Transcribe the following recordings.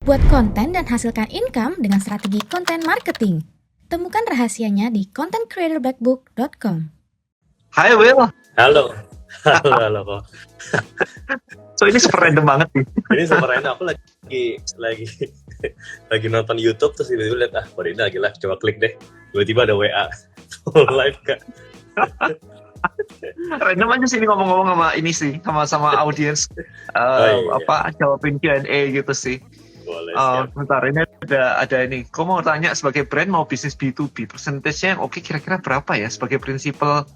Buat konten dan hasilkan income dengan strategi konten marketing. Temukan rahasianya di contentcreatorblackbook.com. Hai Will, Halo, halo kok. so ini super random banget nih. Ini sebenarnya aku lagi nonton YouTube terus tiba-tiba lihat kok ini lagi live, coba klik deh. Tiba-tiba ada WA full live Kak. Random aja sih ini ngomong-ngomong sama ini sih, sama audiens Iya. jawabin Q&A gitu sih. Boleh siap. Bentar, ini ada ini. Kau mau tanya sebagai brand mau bisnis B2B, persentasenya yang oke kira-kira berapa ya? Sebagai prinsipal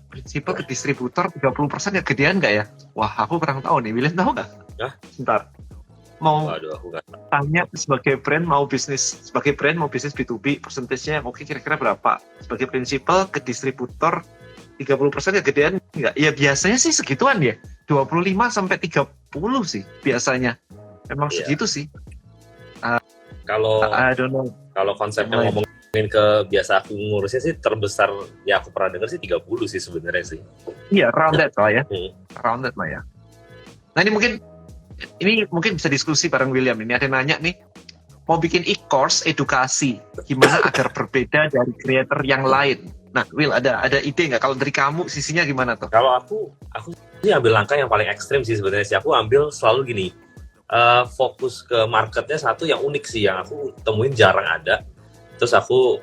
ke distributor 30% ya gedean nggak ya? Wah, aku kurang tahu nih. William tahu nggak? Hah? Bentar. Mau Waduh, aku nggak. tanya sebagai brand mau bisnis B2B, persentasenya yang oke kira-kira berapa? Sebagai prinsipal ke distributor 30% ya gedean nggak? Ya biasanya sih segituan ya. 25 sampai 30 sih biasanya. Memang Iya. segitu sih. Kalau I don't know. kalau konsepnya ngomongin ke biasa aku ngurusnya sih terbesar ya aku pernah dengar sih 30 sih sebenarnya sih. Iya, rounded lah ya. Hmm. Rounded lah ya. Nah ini mungkin bisa diskusi bareng William. Ini ada yang nanya nih, mau bikin e-course edukasi, gimana agar berbeda dari creator yang lain? Nah, Will, ada ide nggak? Kalau dari kamu, sisinya gimana tuh? Kalau aku sih ambil langkah yang paling ekstrim sih sebenarnya sih. Aku ambil selalu gini, fokus ke marketnya satu yang unik sih, yang aku temuin jarang ada. Terus aku,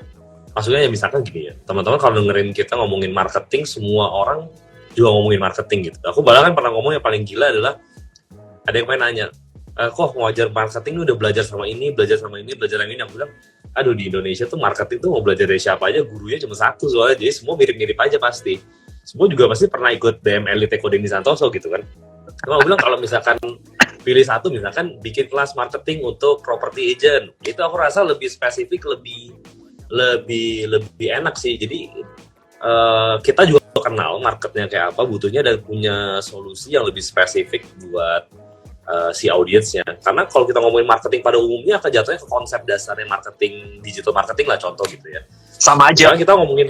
maksudnya ya misalkan gini ya, teman-teman kalau dengerin kita ngomongin marketing, semua orang juga ngomongin marketing gitu. Aku bahkan pernah ngomong yang paling gila adalah, ada yang pengen nanya, kok mau ajar marketing lu udah belajar sama ini, belajar yang ini. Aku bilang, aduh di Indonesia tuh marketing tuh mau belajar dari siapa aja, gurunya cuma satu soalnya, jadi semua mirip-mirip aja pasti. Semua juga pasti pernah ikut DM Elite Eko Denny Santoso gitu kan. Cuma aku bilang kalau misalkan pilih satu, misalkan bikin kelas marketing untuk property agent, itu aku rasa lebih spesifik, lebih enak sih. Jadi kita juga kenal marketnya kayak apa, butuhnya, dan punya solusi yang lebih spesifik buat si audiensnya. Karena kalau kita ngomongin marketing pada umumnya akan jatuhnya ke konsep dasarnya marketing, digital marketing lah contoh gitu ya. Sama aja. Misalnya kita ngomongin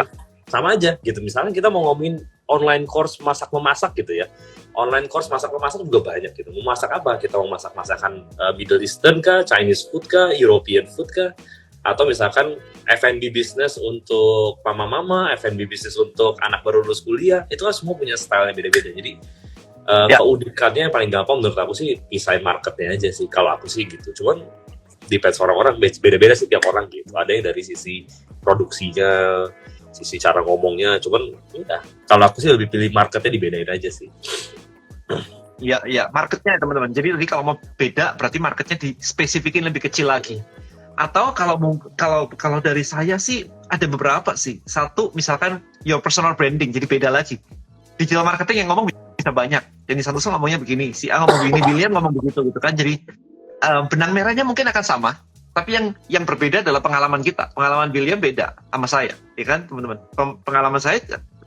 sama aja gitu. Misalnya kita mau ngomongin online course masak-memasak gitu ya. Online course masak-memasak juga banyak gitu. Mau masak apa? Kita mau masak masakan Middle Eastern kah, Chinese food kah, European food kah, atau misalkan F&B business untuk mama-mama, F&B business untuk anak baru lulus kuliah. Itu kan semua punya style yang beda-beda. Jadi keunikannya yang paling gampang menurut aku sih desain marketnya aja sih, kalau aku sih gitu. Cuman depends orang-orang, beda-beda sih tiap orang gitu. Ada yang dari sisi produksinya, sisi cara ngomongnya, cuman ya kalau aku sih lebih pilih marketnya dibedain aja sih. Iya, marketnya teman-teman. Jadi tadi kalau mau beda, berarti marketnya dispesifikin lebih kecil lagi. Atau kalau dari saya sih ada beberapa sih. Satu, misalkan your personal branding, jadi beda lagi. Digital marketing yang ngomong bisa banyak. Jadi satu ngomongnya begini, si A ngomong begini, William ngomong begitu gitu kan. Jadi benang merahnya mungkin akan sama, tapi yang berbeda adalah pengalaman kita. Pengalaman William beda sama saya, ya kan teman-teman. Pengalaman saya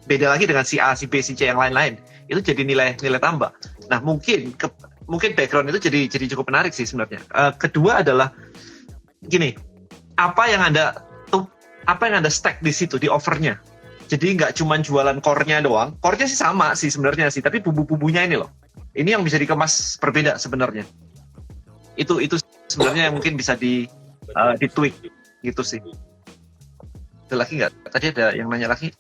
beda lagi dengan si A, si B, si C yang lain-lain. Itu jadi nilai tambah. Nah mungkin background itu jadi cukup menarik sih sebenarnya. Kedua adalah gini, apa yang anda stack di situ, di offernya. Jadi nggak cuma jualan core-nya doang. Core-nya sih sama sih sebenarnya sih, tapi bumbu-bumbunya ini loh. Ini yang bisa dikemas berbeda sebenarnya. Itu sebenarnya yang mungkin bisa di tweak gitu sih. Ada lagi nggak? Tadi ada yang nanya lagi.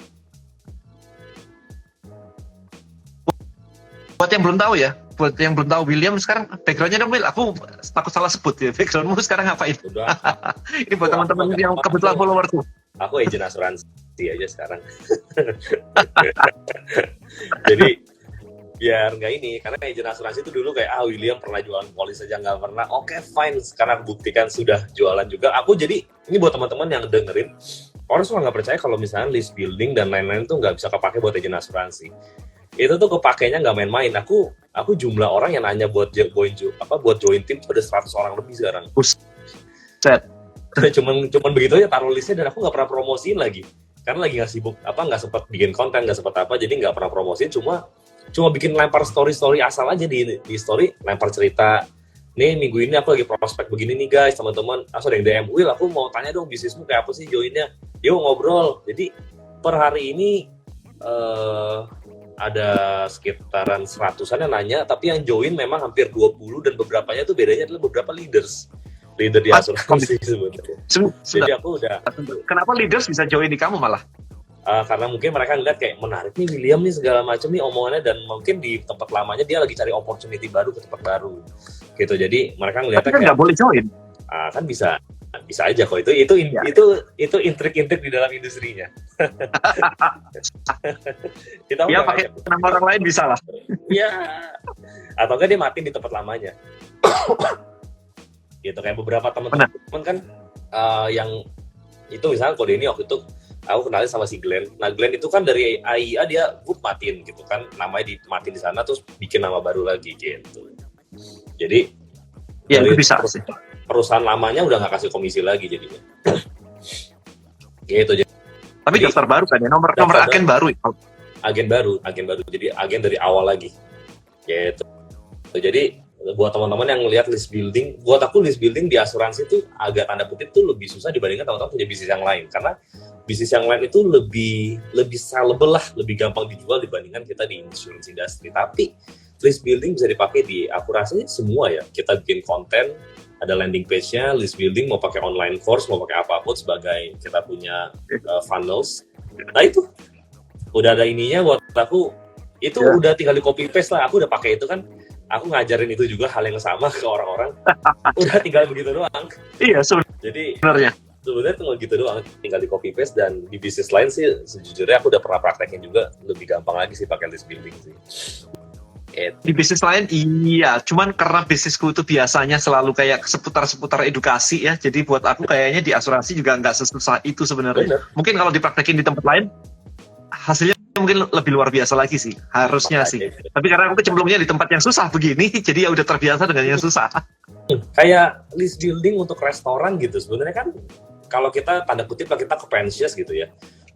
Buat yang belum tahu William sekarang background-nya dong Will. Aku takut salah sebut ya. Background-mu sekarang ngapain? Ini buat teman-teman yang kebetulan follower tuh. Aku agent asuransi aja sekarang. Jadi biar nggak ini, karena agent asuransi itu dulu kayak William pernah jualan polis aja nggak pernah. Oke, fine. Sekarang buktikan sudah jualan juga. Aku jadi ini buat teman-teman yang dengerin, orang suka nggak percaya kalau misalnya list building dan lain-lain itu nggak bisa kepake buat agent asuransi. Itu tuh kepakainya nggak main-main. Aku jumlah orang yang nanya buat join tim tuh ada 100 orang lebih sekarang. Set. cuman begitu aja taruh listnya, dan aku nggak pernah promosiin lagi karena lagi nggak sibuk, nggak sempat bikin konten, nggak sempat apa, jadi nggak pernah promosiin, cuma bikin lempar story asal aja di story, lempar cerita, nih minggu ini aku lagi prospek begini nih guys teman-teman. Ada yang DM, Will aku mau tanya dong bisnismu kayak apa sih, joinnya yuk ngobrol. Jadi per hari ini ada sekitaran 100-an yang nanya, tapi yang join memang hampir 20, dan beberapanya tuh bedanya adalah beberapa leaders leader di asuransi sebenarnya. Jadi aku udah Kenapa leaders bisa join di kamu malah? karena mungkin mereka ngeliat kayak menarik nih William nih segala macam nih omongannya, dan mungkin di tempat lamanya dia lagi cari opportunity baru ke tempat baru gitu. Jadi mereka ngeliatnya Tapi kan nggak boleh join. kan bisa aja kok, itu Ya. itu intrik-intrik di dalam industrinya. Kita Ya udah pakai nama orang lain bisa lah. ya, atau enggak dia mati di tempat lamanya. Gitu kayak beberapa teman-teman kan yang itu misalnya kode ini waktu itu aku kenalin sama si Glenn. Nah Glenn itu kan dari AIA dia matiin gitu kan, namanya dimatiin di sana terus bikin nama baru lagi gitu. Jadi Ya dari itu bisa sih. perusahaan lamanya udah nggak kasih komisi lagi jadinya. Gitu. Tapi daftar baru kan ya, nomor agen baru. Agen baru. Jadi agen dari awal lagi. Gitu. Jadi buat teman-teman yang lihat list building, buat aku list building di asuransi itu agak tanda kutip tuh lebih susah dibandingkan teman-teman punya bisnis yang lain, karena bisnis yang lain itu lebih sellable lah, lebih gampang dijual dibandingkan kita di insurance industry. Tapi list building bisa dipakai di akurasi semua ya. Kita bikin konten, ada landing page-nya, list building mau pakai online course, mau pakai apapun sebagai kita punya funnels. Nah itu udah ada ininya buat aku, itu udah tinggal di copy paste lah. Aku udah pakai itu kan. Aku ngajarin itu juga hal yang sama ke orang-orang. Udah tinggal begitu doang. Iya, Jadi sebenarnya. Sebenarnya tinggal gitu doang, tinggal di copy paste. Dan di bisnis lain sih sejujurnya aku udah pernah praktekin juga, lebih gampang lagi sih pakai list building sih. Di bisnis lain iya, cuman karena bisnisku itu biasanya selalu kayak seputar edukasi ya. Jadi buat aku kayaknya di asuransi juga nggak sesusah itu sebenarnya. Bener. Mungkin kalau dipraktekin di tempat lain hasilnya mungkin lebih luar biasa lagi sih, harusnya sih. Tapi karena aku kecemplungnya di tempat yang susah begini, jadi ya udah terbiasa dengan yang susah. Kayak list building untuk restoran gitu, sebenarnya kan kalau kita tanda kutip lah kita ke Pensius gitu ya.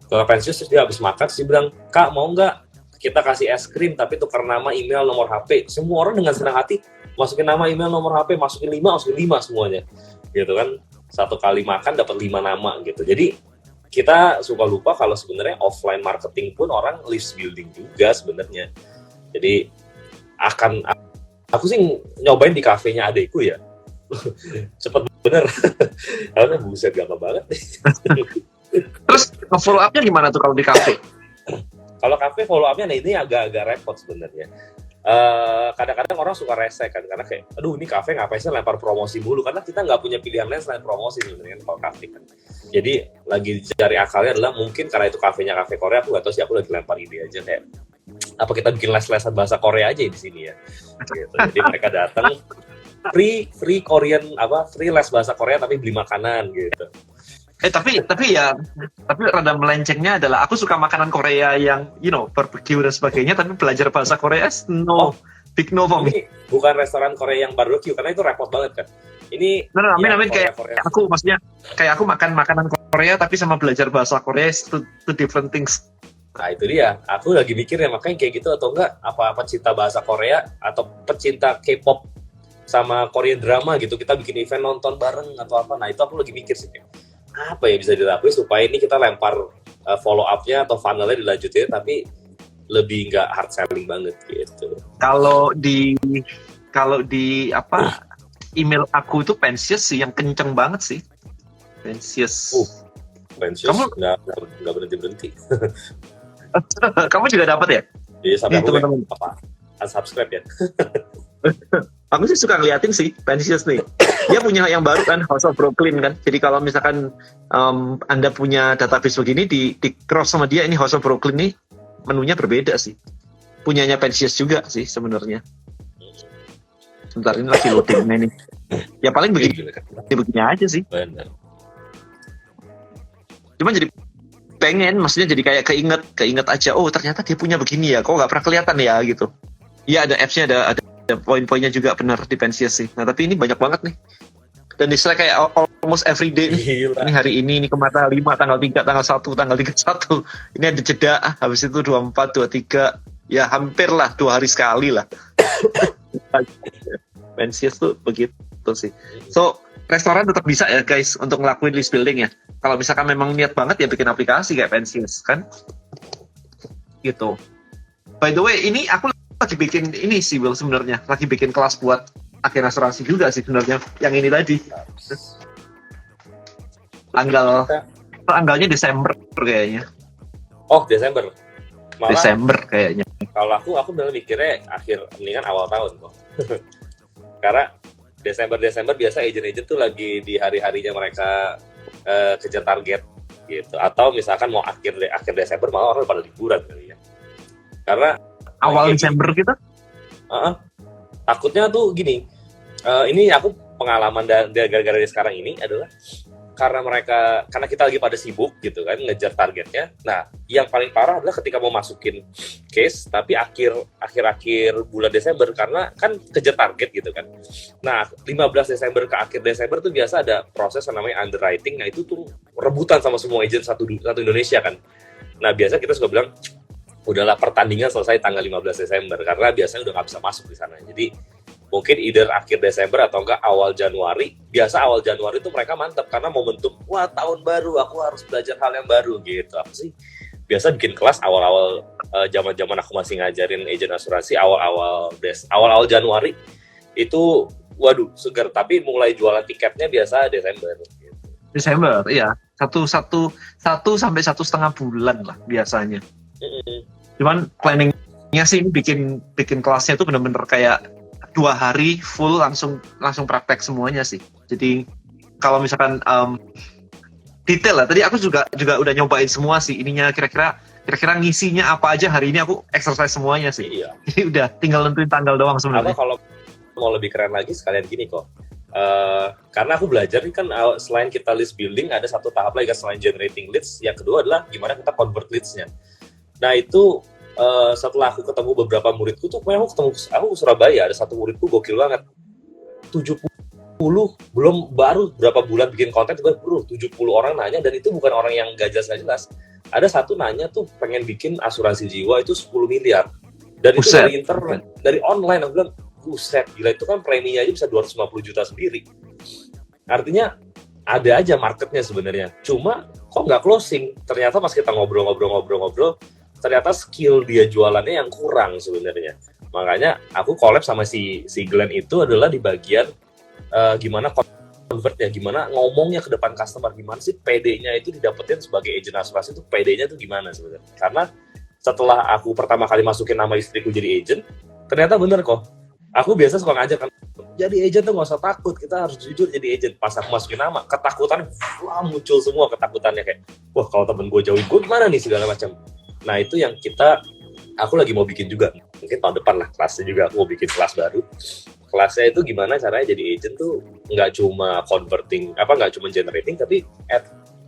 Ke Pensius terus dia habis makan, terus dia bilang, "Kak, mau nggak kita kasih es krim tapi tukar nama, email, nomor HP." Semua orang dengan senang hati masukin nama, email, nomor HP, masukin 5 semuanya. Gitu kan. Satu kali makan dapat 5 nama gitu. Jadi kita suka lupa kalau sebenarnya offline marketing pun orang list building juga sebenarnya. Jadi aku sih nyobain di kafenya adekku ya. Cepet bener. Karena buset gampang banget. Terus follow up-nya gimana tuh kalau di kafe? Kalau kafe follow up-nya nah ini agak repot sebenarnya. Kadang-kadang orang suka rese kan, karena kayak, aduh ini kafe ngapain sih lempar promosi mulu, karena kita nggak punya pilihan lain selain promosi sebenarnya kalau kafe kan. Jadi lagi cari akalnya adalah mungkin karena itu kafenya kafe Korea, aku nggak tahu sih, aku lagi lempar ide aja kayak apa kita bikin les-lesan bahasa Korea aja di sini ya. Gitu. Jadi mereka datang free Korean free les bahasa Korea tapi beli makanan gitu. Tapi rada melencengnya adalah aku suka makanan Korea yang barbecue dan sebagainya, tapi belajar bahasa Korea big no for me. Ini bukan restoran Korea yang barbecue karena itu repot banget kan. Ini amin kayak aku maksudnya kayak aku makan makanan Korea tapi sama belajar bahasa Korea itu different things. Nah itu dia, aku lagi mikir ya makanya kayak gitu, atau enggak apa pecinta bahasa Korea atau pecinta K-pop sama Korean drama gitu, kita bikin event nonton bareng atau apa. Nah itu aku lagi mikir sih apa ya bisa dilakuin supaya ini kita lempar follow up-nya atau funnel-nya dilanjutin tapi lebih nggak hard selling banget gitu. Kalau di email aku itu Pensius sih yang kenceng banget sih. Pensius. Pensius nggak berhenti. Kamu juga dapat ya? Iya, sampai aku unsubscribe ya. Aku sih suka ngeliatin sih Pensius nih. Dia punya yang baru kan, House of Brooklyn kan. Jadi kalau misalkan Anda punya database begini di cross sama dia, ini House of Brooklyn nih menunya berbeda sih. Punyanya Pensius juga sih sebenarnya. Sebentar ini lagi loading ini. Ya paling begini aja sih. Benar. Cuma jadi pengen, maksudnya jadi kayak keinget aja. Oh ternyata dia punya begini ya. Kok nggak pernah kelihatan ya gitu. Iya ada apps-nya, ada poin-poinnya juga benar di Pensius sih. Nah tapi ini banyak banget nih. Dan di-select kayak almost every day. Ini hari ini kemana 5, tanggal 3, tanggal 1, tanggal 31. Ini ada jeda, habis itu 24, 23. Ya hampir lah 2 hari sekali lah. Pensius tuh begitu sih. So restoran tetap bisa ya guys untuk ngelakuin list building ya. Kalau misalkan memang niat banget ya bikin aplikasi kayak Pensius kan. Gitu. By the way, ini aku lagi bikin ini sih Will sebenarnya. Lagi bikin kelas buat agen asuransi juga sih sebenarnya. Yang ini tadi tanggalnya Desember kayaknya. Oh, Desember. Malah Desember kayaknya. kalau aku benar mikirnya mendingan awal tahun kok. Karena Desember biasa agent tuh lagi di hari-harinya mereka kejar target gitu. Atau misalkan mau akhir Desember malah orang pada liburan kali ya. Karena Awal Desember kita? Takutnya tuh gini. Ini aku pengalaman gara-gara sekarang ini adalah karena kita lagi pada sibuk gitu kan ngejar targetnya. Nah, yang paling parah adalah ketika mau masukin case tapi akhir bulan Desember karena kan kejar target gitu kan. Nah, 15 Desember ke akhir Desember tuh biasa ada proses yang namanya underwriting. Nah, itu tuh rebutan sama semua agent satu Indonesia kan. Nah, biasa kita suka bilang udahlah pertandingan selesai tanggal 15 Desember karena biasanya udah nggak bisa masuk di sana. Jadi mungkin either akhir Desember atau enggak awal Januari. Biasa awal Januari itu mereka mantap karena momentum, wah tahun baru, aku harus belajar hal yang baru gitu. Aku sih biasa bikin kelas awal-awal zaman-zaman aku masih ngajarin agent asuransi awal-awal Januari itu waduh seger, tapi mulai jualan tiketnya biasa Desember gitu. Desember, iya. Satu sampai 1,5 bulan lah biasanya. Cuman planningnya sih bikin kelasnya itu benar-benar kayak 2 hari full langsung praktek semuanya sih. Jadi kalau misalkan detail lah. Tadi aku juga udah nyobain semua sih. Ininya kira-kira ngisinya apa aja hari ini aku exercise semuanya sih. Iya. Jadi udah tinggal nentuin tanggal doang sebenarnya. Kalau mau lebih keren lagi sekalian gini kok. Karena aku belajar ini kan selain kita list building ada satu tahap lagi kan selain generating leads. Yang kedua adalah gimana kita convert leads-nya. Nah itu setelah aku ketemu beberapa muridku tuh, aku ke Surabaya, ada satu muridku gokil banget, 70 baru berapa bulan bikin konten, bro, 70 orang nanya, dan itu bukan orang yang gak jelas. Ada satu nanya tuh pengen bikin asuransi jiwa itu 10 miliar, dan itu dari internet, dari online. Aku bilang, buset, gila, itu kan preminya aja bisa 250 juta sendiri. Artinya ada aja marketnya sebenarnya, cuma kok nggak closing. Ternyata pas kita ngobrol, ternyata skill dia jualannya yang kurang sebenarnya. Makanya aku collab sama si Glenn itu adalah di bagian gimana convertnya, gimana ngomongnya ke depan customer, gimana sih PD-nya itu didapetin sebagai agent asuransi itu PD-nya itu gimana sebenarnya. Karena setelah aku pertama kali masukin nama istriku jadi agent, ternyata bener kok. Aku biasa suka ngajak kan, jadi agent tuh nggak usah takut, kita harus jujur jadi agent. Pas aku masukin nama, ketakutan muncul semua ketakutannya kayak, wah kalau temen gue jauhin gue gimana nih segala macam. Nah itu yang aku lagi mau bikin juga, mungkin tahun depan lah kelasnya juga, aku mau bikin kelas baru. Kelasnya itu gimana caranya jadi agent tuh nggak cuma nggak cuma generating, tapi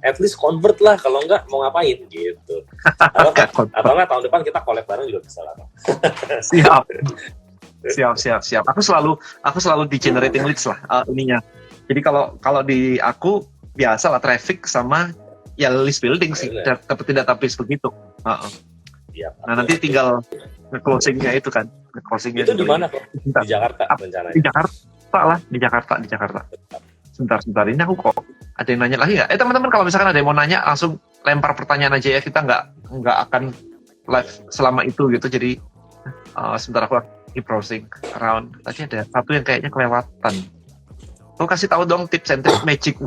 at least convert lah, kalau nggak mau ngapain gitu. Atau nggak tahun depan kita collab bareng juga bisa lah. Siap. Aku selalu di generating leads lah ininya. Jadi kalau di aku biasa lah traffic sama ya list building sih, dapetin database begitu. Iya, nah nanti tinggal nge-closingnya itu kan. Itu di mana kok? Di Jakarta rencananya? Di Jakarta. Sebentar. Ini aku kok ada yang nanya lagi nggak? Teman-teman kalau misalkan ada yang mau nanya langsung lempar pertanyaan aja ya. Kita nggak akan live selama itu gitu. Jadi sebentar aku lagi browsing around. Tadi ada satu yang kayaknya kelewatan. Aku kasih tahu dong tips and tricks Magic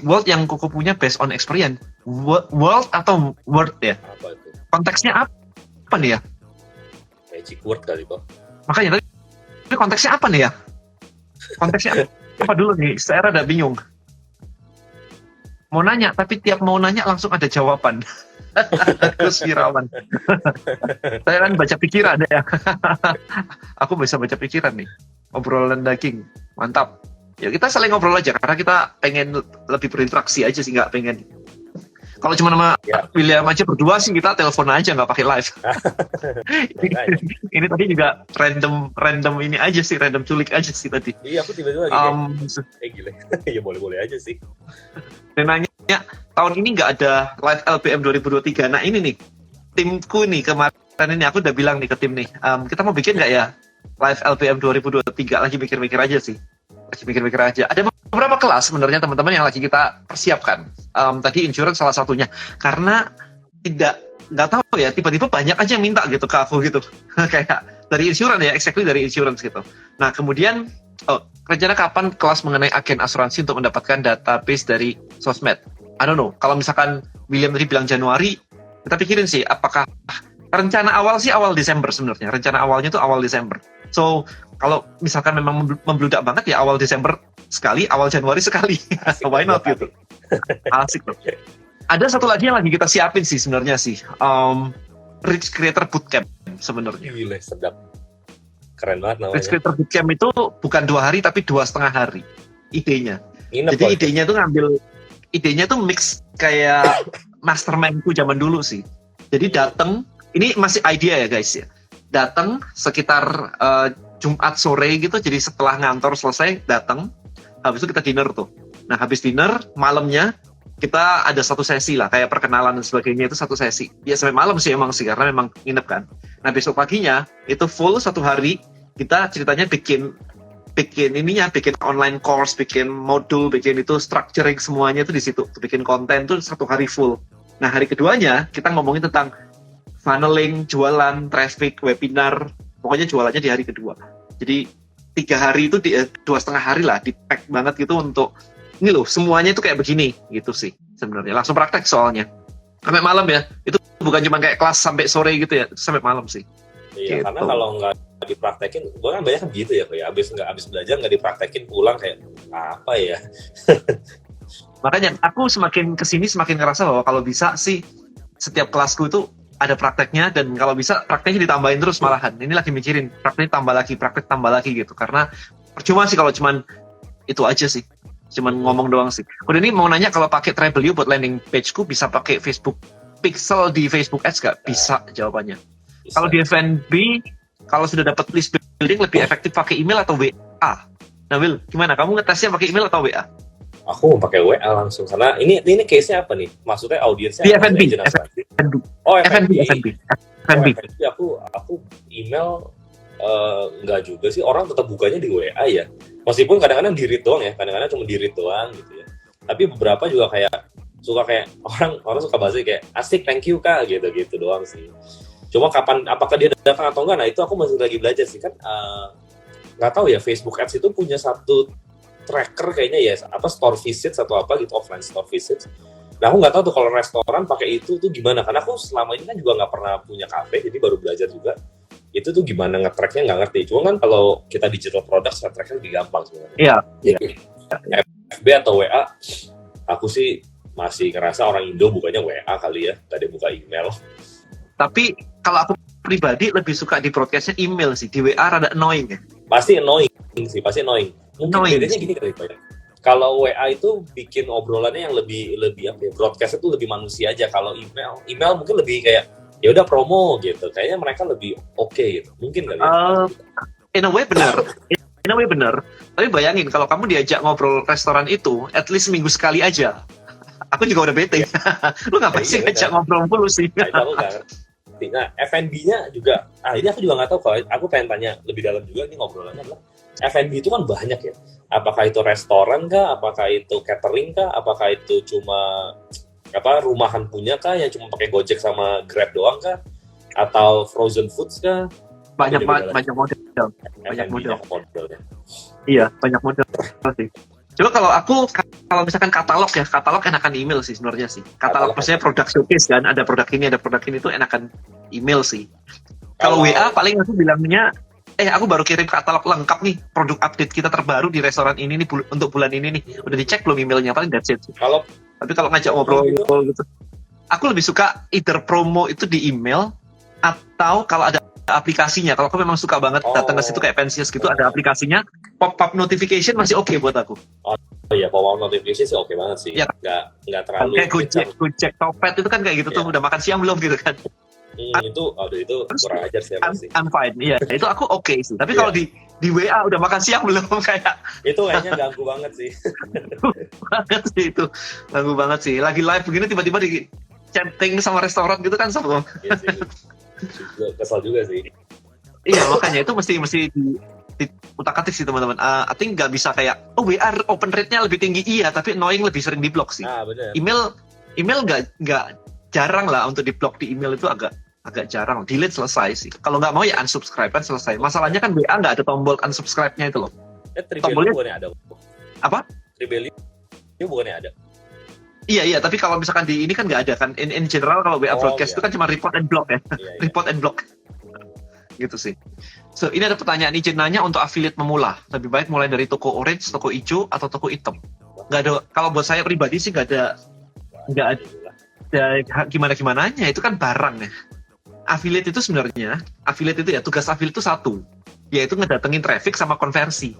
World yang Koko punya based on experience. World atau word ya? Apa itu? Konteksnya apa nih ya? Magic word kali kok. Makanya tadi konteksnya apa nih ya? Konteksnya apa dulu nih? Saya rada bingung. Mau nanya, tapi tiap mau nanya langsung ada jawaban. Gus Wirawan. Saya kan baca pikiran ya. Aku bisa baca pikiran nih. Obrolan daging. Mantap. Ya kita saling ngobrol aja karena kita pengen lebih berinteraksi aja sih, nggak pengen. Kalau cuma sama William aja berdua sih kita telepon aja nggak pakai live. Ini tadi juga random ini aja sih, random culik aja sih tadi. Iya, aku tiba-tiba lagi gila. Ya boleh aja sih. Dan nanya tahun ini nggak ada live LBM 2023. Nah ini nih timku nih kemarin ini aku udah bilang nih ke tim nih, kita mau bikin nggak ya live LBM 2023? Lagi mikir-mikir aja. Ada beberapa kelas sebenarnya teman-teman yang lagi kita persiapkan. Tadi insurance salah satunya. Karena nggak tahu ya, tiba-tiba banyak aja yang minta gitu ke aku gitu. Kayak Dari insurance ya, exactly dari insurance gitu. Nah kemudian rencana kapan kelas mengenai agen asuransi untuk mendapatkan database dari sosmed? I don't know. Kalau misalkan William tadi bilang Januari, kita pikirin sih apakah rencana awal sih awal Desember sebenarnya. Rencana awalnya tuh awal Desember. So kalau misalkan memang membludak banget ya awal Desember sekali, awal Januari sekali. Why not gitu? Asik loh. Ada satu lagi yang lagi kita siapin sih sebenarnya sih. Rich Creator Bootcamp sebenarnya. Gila, sedap. Keren banget namanya. Rich Creator Bootcamp itu bukan 2 hari tapi 2,5 hari idenya. Nginep Jadi kok. idenya tuh mix kayak mastermindku zaman dulu sih. Jadi datang, ini masih idea ya guys ya. Datang sekitar Jumat sore gitu, jadi setelah ngantor selesai datang, habis itu kita dinner tuh. Nah habis dinner malamnya kita ada satu sesi lah, kayak perkenalan dan sebagainya itu satu sesi. Ya sampai malam sih emang sih, karena memang nginep kan. Nah besok paginya itu full 1 hari kita ceritanya bikin online course, bikin modul, bikin itu structuring semuanya itu di situ. Bikin konten tuh 1 hari full. Nah hari keduanya kita ngomongin tentang funneling, jualan, traffic, webinar, pokoknya jualannya di hari kedua. Jadi 3 hari itu 2,5 hari lah, di pack banget gitu untuk ini loh, semuanya itu kayak begini gitu sih sebenarnya. Langsung praktek soalnya. Sampai malam ya. Itu bukan cuma kayak kelas sampai sore gitu ya, sampai malam sih. Iya, gitu. karena kalau nggak dipraktekin, gue kan banyak kan gitu ya, kayak abis belajar nggak dipraktekin pulang kayak apa ya? Makanya aku semakin kesini semakin ngerasa bahwa kalau bisa sih setiap kelasku itu ada prakteknya, dan kalau bisa prakteknya ditambahin terus malahan. Ini lagi mikirin praktek tambah lagi gitu, karena percuma sih kalau cuman itu aja sih, cuman ngomong doang sih. Udah ini mau nanya, kalau pakai Treble buat landing pageku bisa pakai Facebook Pixel di Facebook Ads gak? Bisa jawabannya. Bisa. Kalau di F&B, kalau sudah dapat list building lebih efektif pakai email atau WA? Nah Will, gimana? Kamu ngetesnya pakai email atau WA? Aku mau pakai WA langsung, karena ini case-nya apa nih? Maksudnya audiensnya Di apa? F&B, Agent asuransi. F&B. Oh, F&B. F&B aku email enggak juga sih, orang tetap bukanya di WA ya. Meskipun kadang-kadang di-read doang ya, kadang-kadang cuma di-read doang gitu ya. Tapi beberapa juga suka kayak orang suka bahasa kayak asik, thank you Kak, gitu doang sih. Cuma apakah dia datang atau enggak, nah itu aku masih lagi belajar sih kan. Nggak tahu ya, Facebook Ads itu punya satu tracker kayaknya ya, apa store visits atau apa gitu, offline store visits. Nah aku nggak tahu tuh kalau restoran pakai itu tuh gimana, karena aku selama ini kan juga nggak pernah punya kafe, jadi baru belajar juga. Itu tuh gimana nge-tracknya nggak ngerti. Cuma kan kalau kita digital product, nge-tracknya lebih gampang sebenarnya. Iya. FB atau WA, aku sih masih ngerasa orang Indo bukanya WA kali ya, tadi buka email. Tapi kalau aku pribadi lebih suka di broadcastnya email sih, di WA rada annoying ya. Pasti annoying sih, pasti annoying. Mungkin Annoying bedanya sih. gini kali Pak ya. Kalau WA itu bikin obrolannya yang lebih apa ya, broadcast itu lebih manusia aja. Kalau email mungkin lebih kayak ya udah promo gitu. Kayaknya mereka lebih oke gitu. Mungkin kali ya. In a way benar. Tapi bayangin kalau kamu diajak ngobrol restoran itu, at least seminggu sekali aja. Aku juga udah bete. Lu ngapain sih ngajak ngobrol mulu sih? Nah, itu aku nggak ngerti. Nah, F&B-nya juga, ini aku juga nggak tahu, kalau aku pengen tanya lebih dalam juga, ini ngobrolannya adalah F&B itu kan banyak ya. Apakah itu restoran kah? Apakah itu catering kah? Apakah itu cuma rumahan punya kah yang cuma pakai Gojek sama Grab doang kah? Atau frozen foods kah? Banyak model. F&B-nya modelnya. Iya, banyak model sih. Coba kalau misalkan katalog enakan email sih sebenarnya sih. Katalog maksudnya produk showcase kan, ada produk ini itu enakan email sih. Kalau WA paling aku bilangnya, aku baru kirim katalog lengkap nih, produk update kita terbaru di restoran ini nih untuk bulan ini nih. Udah dicek belum emailnya, paling that's it sih. Tapi kalau ngajak ngobrol gitu, aku lebih suka either promo itu di email, atau kalau ada aplikasinya. Kalau aku memang suka banget datang ke situ kayak Pensius gitu, ada aplikasinya, pop-up notification masih oke buat aku. Oh iya, pop-up notification sih oke banget sih. Ya. Nggak terlalu. Kayak Gojek, Topet itu kan kayak gitu tuh, udah makan siang belum gitu kan. Itu kurang ajar sih emang sih. I'm fine, iya. Itu aku oke sih. Tapi kalau di WA udah makan siang belum, kayak itu kayaknya ganggu banget sih. Ganggu banget sih. Lagi live begini tiba-tiba di chatting sama restoran gitu kan sebelum. Iya sih. Kesal juga sih. Iya, makanya itu mesti di utak-atik sih teman-teman. I think nggak bisa kayak WA open rate-nya lebih tinggi, iya, tapi annoying lebih sering di blok sih. Benar. Email nggak jarang lah untuk di blok, di email itu agak agak jarang. Delete selesai sih. Kalau nggak mau ya unsubscribe kan selesai. Masalahnya kan WA nggak ada tombol unsubscribe-nya itu loh. Tribelio bukannya ada. Apa? Tribelio bukannya ada. Iya, tapi kalau misalkan di ini kan nggak ada kan. In general kalau WA broadcast itu kan cuma report and block ya. Iya. Report and block. Gitu sih. So, ini ada pertanyaan izin nanya untuk affiliate memula. Lebih baik mulai dari toko orange, toko hijau, atau toko hitam. Nggak ada. Kalau buat saya pribadi sih nggak ada gimana-gimananya. Itu kan barang ya. Affiliate itu sebenarnya, tugas affiliate itu satu, yaitu ngedatengin traffic sama konversi.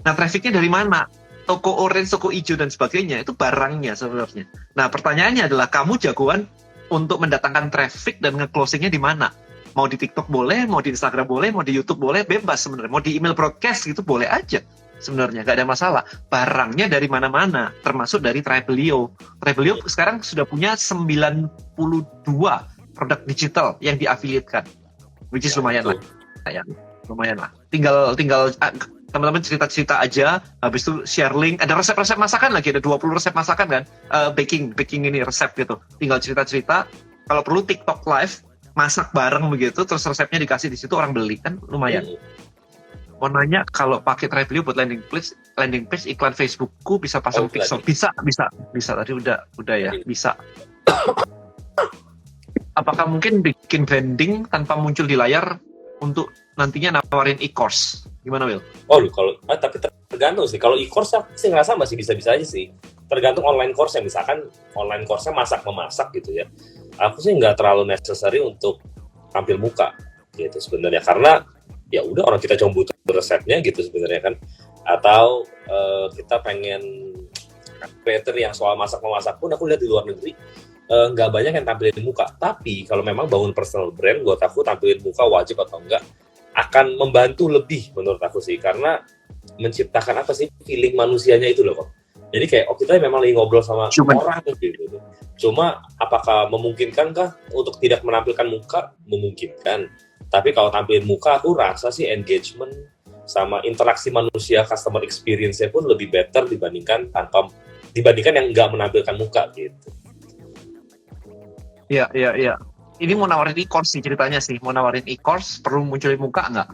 Nah, trafficnya dari mana? Toko orange, toko hijau, dan sebagainya, itu barangnya sebenarnya. Nah, pertanyaannya adalah, kamu jagoan untuk mendatangkan traffic dan nge-closingnya di mana? Mau di TikTok boleh, mau di Instagram boleh, mau di YouTube boleh, bebas sebenarnya. Mau di email broadcast gitu boleh aja sebenarnya, nggak ada masalah. Barangnya dari mana-mana, termasuk dari Tribelio. Tribelio sekarang sudah punya 92 produk digital yang diafiliatkan, which is lumayan lah. Lumayan lah. Tinggal teman-teman cerita-cerita aja, habis itu share link, ada resep-resep masakan lagi, ada 20 resep masakan kan, baking ini resep gitu. Tinggal cerita-cerita, kalau perlu TikTok live, masak bareng begitu, terus resepnya dikasih di situ, orang beli kan lumayan. Mau nanya kalau pakai Tribelio buat landing page iklan Facebookku bisa pasang pixel? Bisa tadi udah ya, bisa. Apakah mungkin bikin branding tanpa muncul di layar untuk nantinya nawarin e-course? Gimana, Will? Tapi tergantung sih. Kalau e-course sih nggak sama sih, bisa-bisa aja sih. Tergantung online course yang misalkan online course-nya masak-memasak gitu ya. Aku sih nggak terlalu necessary untuk tampil muka gitu sebenarnya, karena ya udah orang kita cuma butuh resepnya gitu sebenarnya kan. Atau kita pengen creator yang soal masak-memasak pun aku lihat di luar negeri nggak banyak yang tampilin muka. Tapi kalau memang bangun personal brand, buat aku tampilin muka wajib atau enggak akan membantu lebih menurut aku sih, karena menciptakan apa sih feeling manusianya itu loh kok. Jadi kayak kita memang lagi ngobrol sama orang gitu. Cuma apakah memungkinkankah untuk tidak menampilkan muka? Memungkinkan. Tapi kalau tampilin muka, aku rasa sih engagement sama interaksi manusia, customer experience-nya pun lebih better dibandingkan yang nggak menampilkan muka gitu. Iya. Ini mau nawarin e-course sih ceritanya sih. Mau nawarin e-course perlu munculin muka nggak?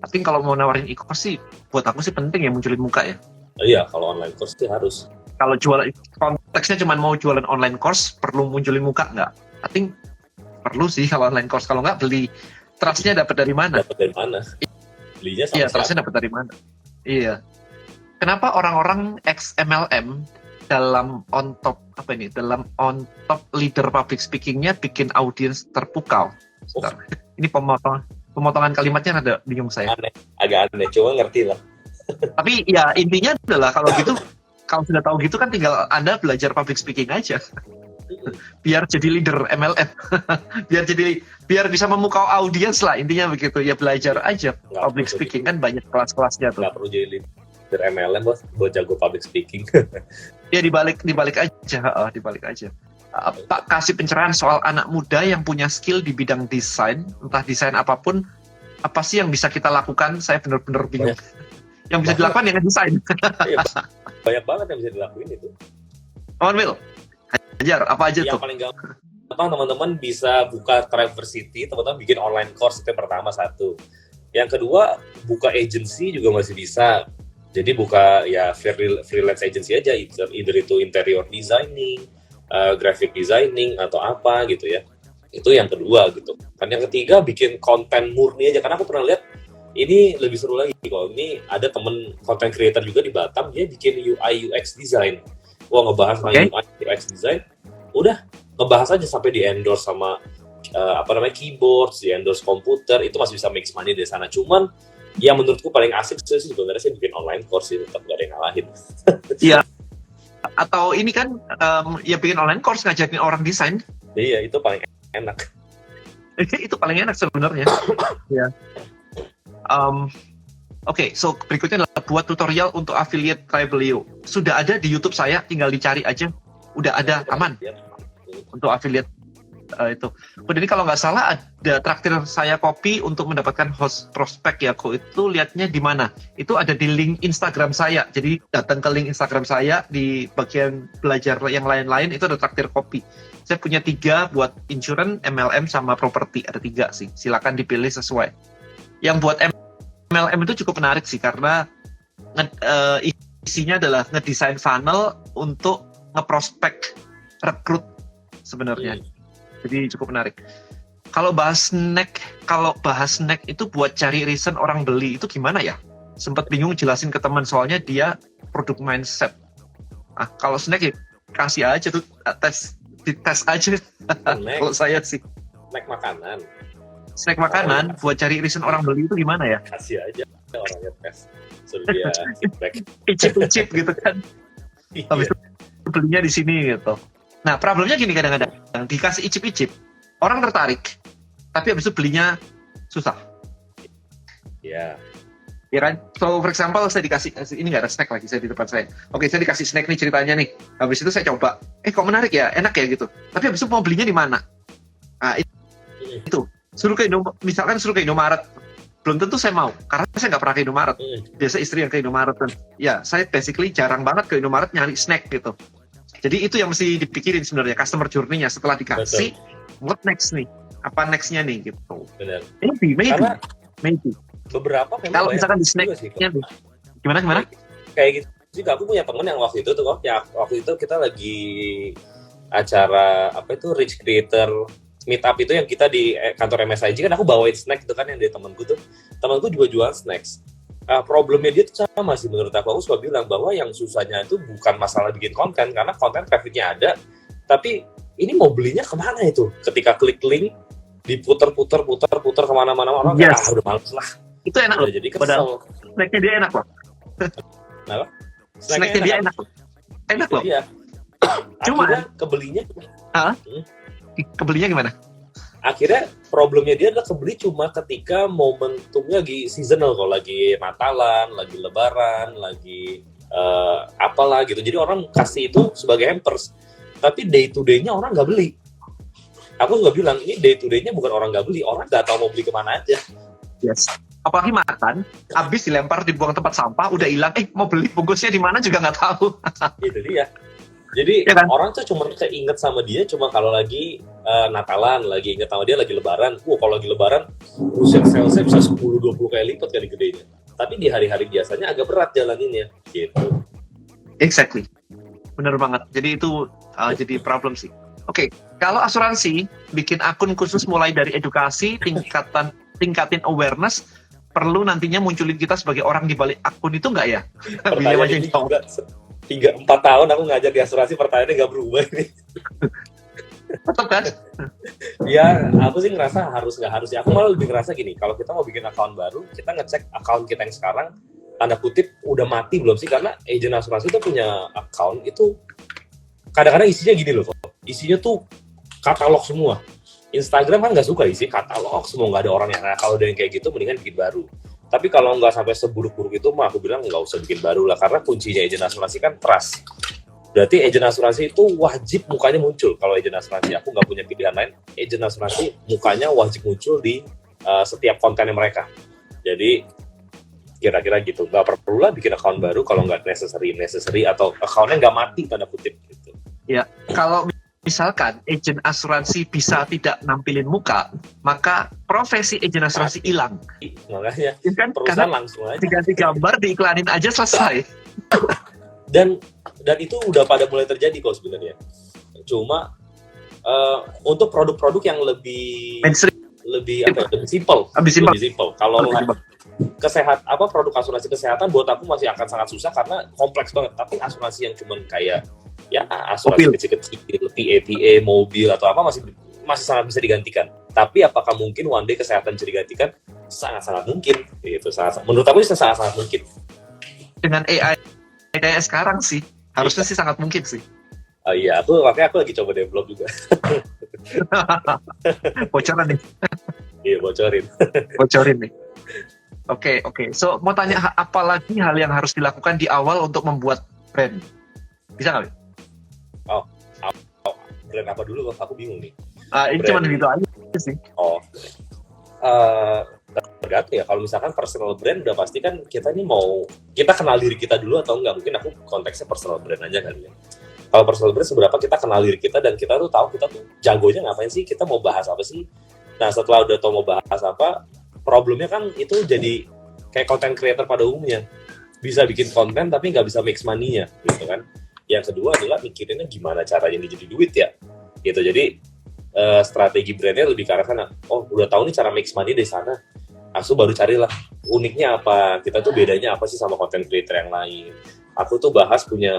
Tapi kalau mau nawarin e-course sih, buat aku sih penting ya munculin muka ya. Iya, kalau online course sih harus. Kalau jualan, konteksnya cuma mau jualan online course, perlu munculin muka nggak? I think perlu sih kalau online course. Kalau nggak, beli trust-nya dapat dari mana? Belinya sama siapa? Trust-nya dapat dari mana? Iya. Kenapa orang-orang ex-MLM dalam on top leader public speaking-nya bikin audiens terpukau? Ini pemotongan kalimatnya ada bingung saya. Agak aneh, cuma ngerti lah. Tapi ya intinya adalah kalau sudah tahu gitu kan tinggal Anda belajar public speaking aja. Biar jadi leader MLM. biar bisa memukau audiens lah, intinya begitu. Ya belajar aja public speaking kan banyak kelas-kelasnya tuh. Nggak perlu jadi leader MLM buat jago public speaking. Ya dibalik aja. Pak kasih pencerahan soal anak muda yang punya skill di bidang desain, entah desain apapun, apa sih yang bisa kita lakukan? Saya benar-benar bingung. Yang bisa dilakukan yang ngedesain. Banyak banget yang bisa dilakuin itu. Will, ajar apa aja yang tuh? Paling gampang teman-teman bisa buka Triversity, teman-teman bikin online course, itu yang pertama satu. Yang kedua, buka agency juga masih bisa. Jadi buka ya freelance agency aja, either itu interior designing, graphic designing atau apa gitu ya. Itu yang kedua gitu. Kan yang ketiga bikin konten murni aja, karena aku pernah lihat ini lebih seru lagi kok. Ini ada temen content creator juga di Batam, dia bikin UI UX design. Wah, ngebahas tentang UI UX design. Udah ngebahas aja sampai di endorse sama keyboards, di endorse komputer, itu masih bisa make money dari sana. Cuman yang menurutku paling asik sih sebenarnya sih bikin online course sih, tetap gak ada yang ngalahin. Iya. Atau ini kan ya bikin online course ngajakin orang desain. Iya, itu paling enak. Itu paling enak sebenarnya. Iya. Oke, so berikutnya adalah buat tutorial untuk affiliate Tribelio. Sudah ada di YouTube saya, tinggal dicari aja. Udah ada, aman. Untuk affiliate itu. Kemudian kalau nggak salah ada traktir saya kopi untuk mendapatkan host prospek ya, kok itu lihatnya di mana? Itu ada di link Instagram saya. Jadi datang ke link Instagram saya di bagian belajar yang lain-lain itu ada traktir kopi. Saya punya 3 buat insurance, MLM sama properti, ada 3 sih. Silakan dipilih sesuai. Yang buat MLM itu cukup menarik sih karena isinya adalah ngedesain funnel untuk ngeprospek rekrut sebenarnya. Jadi cukup menarik. Kalau bahas snack itu buat cari reason orang beli itu gimana ya? Sempat bingung jelasin ke teman soalnya dia produk mindset. Kalau snack ya kasih aja tuh dites aja. Kalau saya sih snack makanan buat cari reason orang beli itu gimana ya? Kasih aja orangnya tes, suruh dia feedback. Icip gitu kan. Habis itu belinya di sini gitu. Nah, problemnya gini kadang-kadang, dikasih icip-icip, orang tertarik, tapi habis itu belinya susah. Iya. Ya kan? So, for example, saya dikasih, ini nggak ada snack lagi, saya di depan saya. Oke, saya dikasih snack nih ceritanya nih. Habis itu saya coba, kok menarik ya, enak ya gitu. Tapi habis itu mau belinya di mana? Itu. Misalkan suruh ke Indomaret. Belum tentu saya mau, karena saya nggak pernah ke Indomaret. Biasa istri yang ke Indomaret. Dan ya, saya basically jarang banget ke Indomaret nyari snack gitu. Jadi itu yang mesti dipikirin sebenarnya, customer journey-nya setelah dikasih, what next nih? Apa next-nya nih gitu. Benar. Maybe. Beberapa memang kalau misalkan di snack-nya gimana? Kayak gitu juga, aku punya temen yang waktu itu tuh kok, ya waktu itu kita lagi acara Rich Creator Meetup itu yang kita di kantor MSIG kan, aku bawain snack itu kan yang dari temanku juga jual snacks. Problemnya dia tuh sama sih menurut aku suka bilang bahwa yang susahnya itu bukan masalah bikin konten, karena konten trafficnya ada, tapi ini mau belinya kemana itu? Ketika klik link, diputer-puter kemana-mana, orang udah males lah. Itu enak loh, jadi kesel. Snacknya dia enak loh. Kenapa? Snacknya dia enak loh. Enak loh. Iya. Cuma kebelinya gimana? Akhirnya problemnya dia adalah kebeli cuma ketika momentumnya lagi seasonal, kalau lagi Natalan, lagi Lebaran, lagi apalah gitu. Jadi orang kasih itu sebagai hampers, tapi day to day-nya orang nggak beli. Aku juga bilang ini day to day-nya bukan orang nggak beli, orang nggak tahu mau beli kemana aja. Yes. Apalagi makan, habis dilempar dibuang tempat sampah, udah hilang. Mau beli bungkusnya di mana juga nggak tahu. Itu dia. Jadi ya kan? Orang tuh cuma keinget sama dia cuma kalau lagi Natalan, lagi inget sama dia lagi Lebaran. Kalau lagi Lebaran, salesnya bisa 10-20 kali lipat kali gedenya. Tapi di hari-hari biasanya agak berat jalaninnya, gitu. Exactly, bener banget. Jadi itu jadi problem sih. Oke, kalau asuransi bikin akun khusus mulai dari edukasi, tingkatin awareness, perlu nantinya munculin kita sebagai orang di balik akun itu nggak ya? Pertanyaan ini juga 3-4 tahun aku ngajar di asuransi, pertanyaannya nggak berubah ini. Tetap kan? Ya, aku sih ngerasa nggak harus ya. Aku malah lebih ngerasa gini, kalau kita mau bikin akun baru, kita ngecek akun kita yang sekarang, tanda kutip, udah mati belum sih? Karena agen asuransi itu punya akun itu, kadang-kadang isinya gini loh, isinya tuh katalog semua. Instagram kan nggak suka isi katalog semua, nggak ada orang yang kalau ada yang kayak gitu, mendingan bikin baru. Tapi kalau nggak sampai seburuk-buruk itu, mah aku bilang nggak usah bikin baru lah, karena kuncinya agen asuransi kan trust. Berarti agen asuransi itu wajib mukanya muncul. Kalau agen asuransi, aku nggak punya pilihan lain. Agen asuransi mukanya wajib muncul di setiap kontennya mereka. Jadi kira-kira gitu. Nggak perlu lah bikin account baru kalau nggak necessary atau accountnya nggak mati tanda kutip gitu. Ya, kalau misalkan agen asuransi bisa tidak nampilin muka, maka profesi agen asuransi hilang. Makanya kan, perusahaan langsung aja diganti gambar, diiklanin aja, selesai. Dan itu udah pada mulai terjadi kok sebenarnya. Cuma untuk produk-produk yang lebih simple. Kalau produk asuransi kesehatan buat aku masih akan sangat susah karena kompleks banget. Tapi asuransi yang cuman kayak ya asuransi kecil-kecil, PA, mobil atau apa masih sangat bisa digantikan. Tapi apakah mungkin one day kesehatan bisa digantikan? Sangat-sangat mungkin. Itu menurut aku sangat-sangat mungkin. Dengan AI kayak sekarang sih, harusnya sih sangat mungkin sih. Oh iya, makanya aku lagi coba develop juga. Bocoran nih. Iya, bocorin nih. Oke. So, mau tanya apa lagi hal yang harus dilakukan di awal untuk membuat brand? Bisa nggak? Brand apa dulu? Aku bingung nih. Ini cuma gitu aja sih. Oh, tergantung ya. Kalau misalkan personal brand udah pasti kan kita ini mau kita kenal diri kita dulu atau enggak. Mungkin aku konteksnya personal brand aja kali ya. Kalau personal brand seberapa kita kenal diri kita dan kita tuh tahu kita tuh jagonya ngapain sih, kita mau bahas apa sih. Nah setelah udah tahu mau bahas apa, problemnya kan itu jadi kayak content creator pada umumnya. Bisa bikin konten tapi nggak bisa make money-nya gitu kan. Yang kedua adalah mikirinnya gimana caranya ini jadi duit ya gitu. Jadi strategi brandnya lebih ke arah sana. Oh udah tahu nih cara make money dari sana, aku baru carilah uniknya apa, kita tuh bedanya apa sih sama content creator yang lain. Aku tuh bahas punya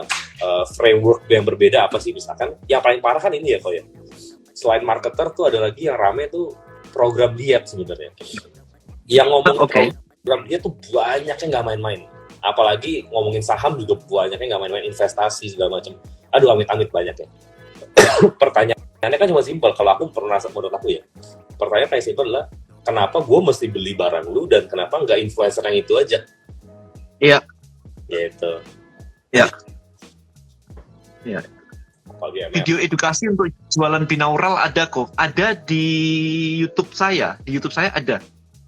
framework yang berbeda apa sih, misalkan yang paling parah kan ini ya kok ya, selain marketer tuh ada lagi yang rame tuh program diet sebenarnya. Yang ngomong program diet tuh banyaknya nggak main-main, apalagi ngomongin saham juga banyaknya nggak main-main, investasi segala macam. Aduh amit-amit banyak ya. Pertanyaannya kan cuma simpel, kalau aku pernah, menurut aku ya, pertanyaan paling simpel adalah kenapa gue mesti beli barang lu dan kenapa nggak influencer yang itu aja? Iya. Gitu. Iya. Iya. Video edukasi untuk jualan binaural ada kok. Ada di YouTube saya. Di YouTube saya ada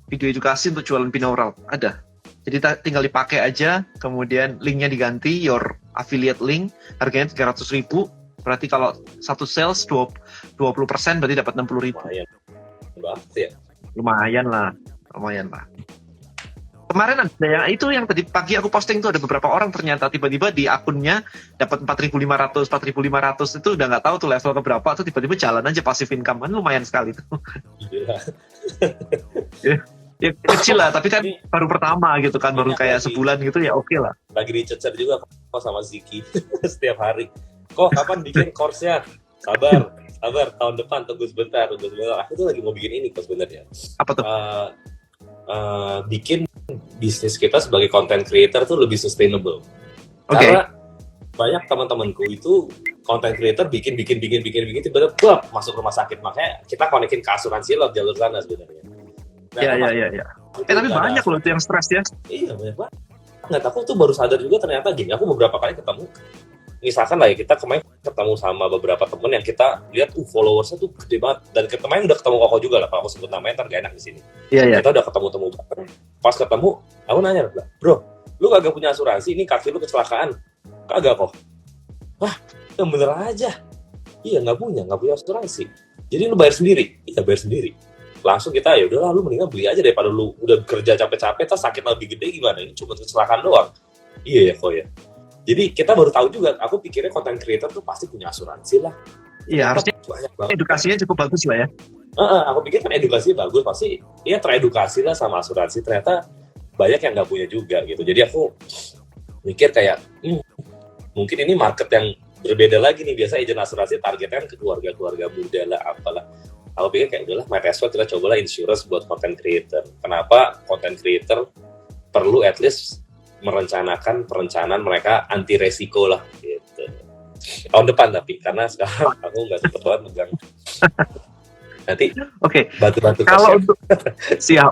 video edukasi untuk jualan binaural. Ada. Jadi tinggal dipakai aja, kemudian linknya diganti, your affiliate link, harganya 300.000. Berarti kalau satu sales 20% berarti dapat 60.000. Lumayan banget ya. Lumayan lah. Kemarin ada yang tadi pagi aku posting tuh, ada beberapa orang ternyata tiba-tiba di akunnya dapat 4.500 itu udah nggak tahu tuh level keberapa, tuh tiba-tiba jalan aja passive income, kan lumayan sekali tuh. Ya, kecil lah, tapi kan baru pertama gitu kan, baru kayak sebulan gitu ya oke lah. Lagi dicecer juga kok sama Ziki setiap hari. Kok kapan bikin course-nya? Sabar, tahun depan, tunggu sebentar. Aku tuh lagi mau bikin ini kok sebenarnya. Apa tuh? Bikin bisnis kita sebagai content creator tuh lebih sustainable. Okay. Karena banyak teman-temanku itu content creator bikin tiba-tiba masuk rumah sakit. Makanya kita konekin ke asuransi lewat jalur sana sebenarnya. Iya. Tapi banyak loh yang stres ya. Iya, banyak banget. Nggak, aku tuh baru sadar juga ternyata gini, aku beberapa kali ketemu, misalkan lah ya, kita kemarin ketemu sama beberapa temen yang kita lihat followersnya tuh gede banget, dan kemarin udah ketemu Koko juga lah, kalau aku sebut namanya ntar gak enak di sini. Iya. Kita udah ketemu pas ketemu aku nanya, bro, lu kagak punya asuransi, ini kaki lu kecelakaan? Kagak kok. Wah, yang bener aja. Iya, nggak punya asuransi, jadi lu bayar sendiri. Iya, bayar sendiri. Langsung kita ya udahlah, lu mendingan beli aja daripada lu udah kerja capek-capek terus sakit lebih gede gimana, ini cuma kecelakaan doang. Iya ya kok ya. Jadi kita baru tahu juga, aku pikirnya content creator tuh pasti punya asuransi lah. Iya, harusnya edukasinya cukup bagus lah ya. Aku pikir kan edukasinya bagus, pasti ya teredukasi lah sama asuransi. Ternyata banyak yang nggak punya juga gitu. Jadi aku mikir kayak, mungkin ini market yang berbeda lagi nih. Biasa agent asuransi targetnya kan ke keluarga muda lah, apalah. Aku pikir kayak udahlah, might as well kita cobalah insurance buat content creator. Kenapa content creator perlu at least merencanakan perencanaan mereka anti resiko lah gitu. Tahun depan tapi karena sekarang aku nggak sempet banget megang. Nanti bantu-bantu kalau untuk siap.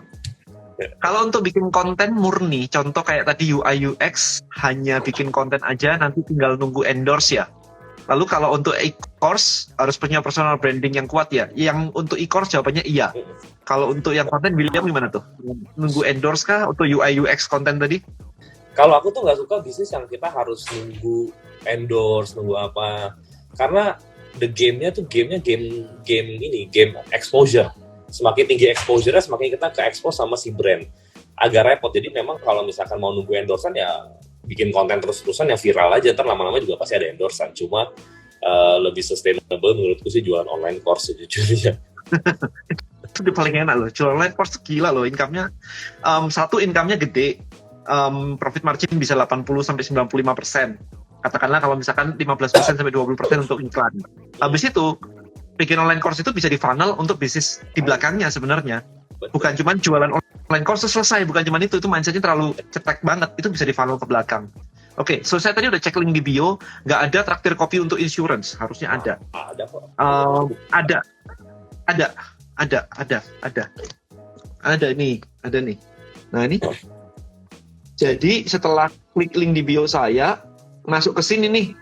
Kalau untuk bikin konten murni, contoh kayak tadi UI UX hanya bikin konten aja, nanti tinggal nunggu endorse ya. Lalu kalau untuk e-course harus punya personal branding yang kuat ya. Yang untuk e-course jawabannya iya. Kalau untuk yang konten William gimana tuh? Nunggu endorse kah untuk UI UX konten tadi? Kalau aku tuh nggak suka bisnis yang kita harus nunggu endorse, nunggu apa. Karena game exposure. Semakin tinggi exposure-nya, semakin kita ke expose sama si brand. Agak repot. Jadi memang kalau misalkan mau nunggu endorse-an ya bikin konten terus-terusan yang viral aja, ntar lama-lama juga pasti ada endorse-an. Cuma lebih sustainable menurutku sih jualan online course sejujurnya. Itu paling enak loh, jualan online course gila loh, income-nya income-nya gede, profit margin bisa 80-95%. Katakanlah kalau misalkan 15% sampai 20% untuk iklan. Habis itu bikin online course itu bisa di funnel untuk bisnis di belakangnya sebenarnya. Bukan cuma jualan online course selesai, bukan cuma itu mindsetnya terlalu cetek banget, itu bisa di funnel ke belakang. Oke, so saya tadi udah cek link di bio, nggak ada traktir kopi untuk insurance, harusnya ada. Ada kok. Ada nih. Nah ini. Jadi setelah klik link di bio saya, masuk ke sini nih,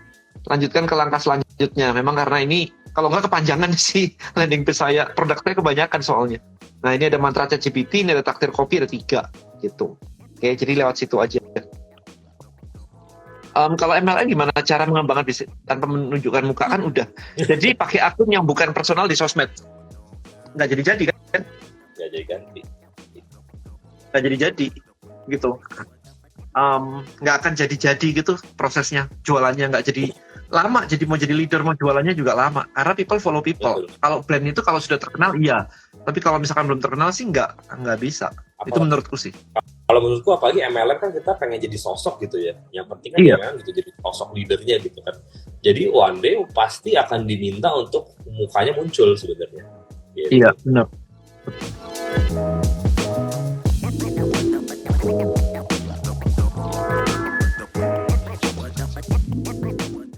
lanjutkan ke langkah selanjutnya. selanjutnya. Memang karena ini kalau nggak kepanjangan sih landing page saya, produk saya kebanyakan soalnya. Nah ini ada mantra ChatGPT, ini ada takdir kopi, ada 3 gitu. Oke, jadi lewat situ aja. Kalau MLM gimana cara mengembangkan bisnis tanpa menunjukkan muka kan udah. Jadi pakai akun yang bukan personal di sosmed. Nggak jadi-jadi kan? Nggak jadi ganti. Nggak jadi-jadi gitu. Nggak akan jadi-jadi gitu prosesnya. Jualannya nggak jadi lama. Jadi mau jadi leader, mau jualannya juga lama. Karena people follow people. Betul. Kalau brand itu kalau sudah terkenal iya. Tapi kalau misalkan belum terkenal sih nggak bisa. Itu menurutku sih. Kalau menurutku apalagi MLM kan kita pengen jadi sosok gitu ya. Yang penting kan Iya. gitu jadi sosok leadernya gitu kan. Jadi one day pasti akan diminta untuk mukanya muncul sebenarnya. Gitu. Iya, benar.